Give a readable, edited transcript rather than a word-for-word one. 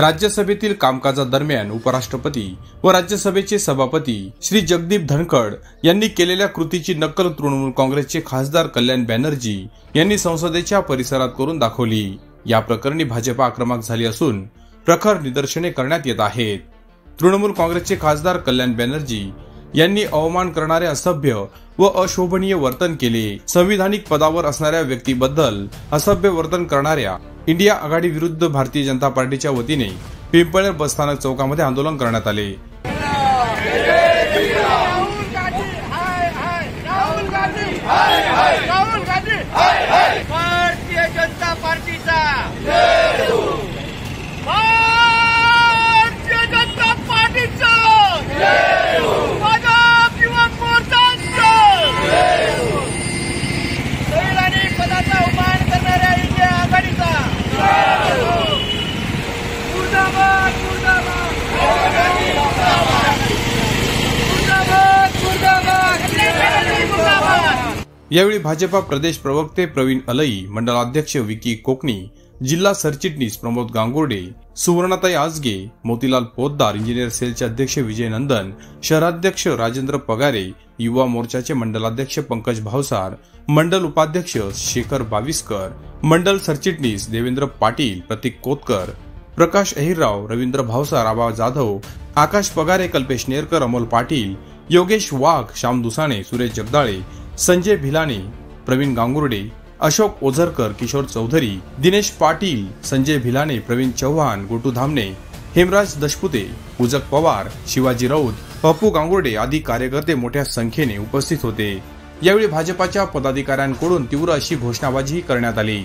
राज्यसभेतील कामकाजादरम्यान उपराष्ट्रपती व राज्यसभेचे सभापती श्री जगदीप धनखड यांनी केलेल्या कृतीची नक्कल तृणमूल काँग्रेसचे खासदार कल्याण बॅनर्जी यांनी संसदेच्या परिसरात करून दाखवली। या प्रकरणी भाजप आक्रमक झाली असून प्रखर निदर्शने करण्यात येत आहेत। तृणमूल काँग्रेसचे खासदार कल्याण बॅनर्जी यांनी अवमान करणारे असभ्य व अशोभनीय वर्तन केले। संविधानिक पदावर असणाऱ्या व्यक्तीबद्दल असभ्य वर्तन करणाऱ्या इंडिया आघाडी विरुद्ध भारतीय जनता पार्टीच्या वतीने पिंपळनेर बसस्थानक चौकामध्ये आंदोलन करण्यात आले। भारतीय जनता पार्टीचा यावेळी भाजपा प्रदेश प्रवक्ते प्रवीण अलई, मंडलाध्यक्ष विकी कोकणी, जिल्हा सरचिटणीस प्रमोद गांगुर्डे, सुवर्णाताई आजगे, मोतीलाल पोद्दार, इंजिनियर सेलचे अध्यक्ष विजय नंदन, शहराध्यक्ष राजेंद्र पगारे, युवा मोर्चाचे मंडलाध्यक्ष पंकज भावसार, मंडल उपाध्यक्ष शेखर बाविस्कर, मंडल सरचिटणीस देवेंद्र पाटील, प्रतीक कोतकर, प्रकाश अहिरराव, रवींद्र भावसार, आबा जाधव, आकाश पगारे, कल्पेश नेरकर, अमोल पाटील, योगेश वाघ, श्याम दुसाणे, सुरेश जगदाळे, संजय भिलाने, प्रवीण गांगुर्डे, अशोक ओझरकर, किशोर चौधरी, दिनेश पाटील, संजय भिलाने, प्रवीण चव्हाण, गोटू धामणे, हेमराज दशपुते, उजक पवार, शिवाजी राऊत, पप्पू गांगुर्डे आदी कार्यकर्ते मोठ्या संख्येने उपस्थित होते। यावेळी भाजपाच्या पदाधिकाऱ्यांकडून तीव्र अशी घोषणाबाजी करण्यात आली।